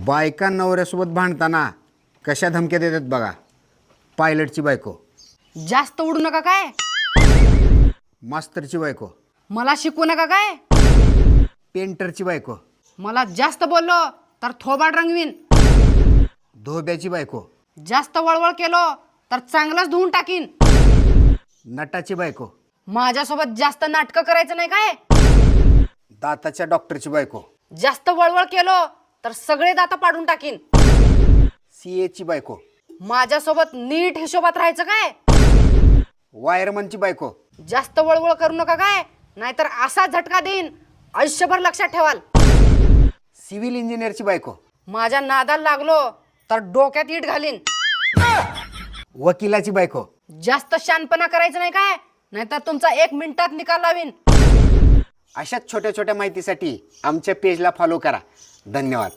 बायका नवऱ्यासोबत भांडताना कशा धमक्या देतात बघा. पायलटची बायको, जास्त उडू नका काय, मास्तरची बायको, मला शिकवू नका काय, पेंटरची बायको, मला जास्त बोललो तर थोबाड रंगवीन, धोब्याची बायको, जास्त वळवळ केलो तर चांगलंच धुवून टाकीन, नटाची बायको, माझ्यासोबत जास्त नाटकं करायचं नाही काय, दाताच्या डॉक्टरची बायको, जास्त वळवळ केलो तर सगळे दाता पाडून टाकीन, सीएची बायको, माझ्यासोबत नीट हिशोबात राहायचं काय, वायरमनची बायको, जास्त वळवळ करू नका काय, नाहीतर असा झटका देईन आयुष्यभर लक्षात ठेवाल, सिव्हिल इंजिनियरची बायको, माझ्या नादाला लागलो तर डोक्यात इट घालीन, वकिलाची बायको. जास्त शानपणा करायचं नाही काय, नाहीतर तुमचा 1 मिनिटात निकाल लावीन. अशाच छोट्या छोट्या माहितीसाठी आमच्या पेजला फॉलो करा. धन्यवाद.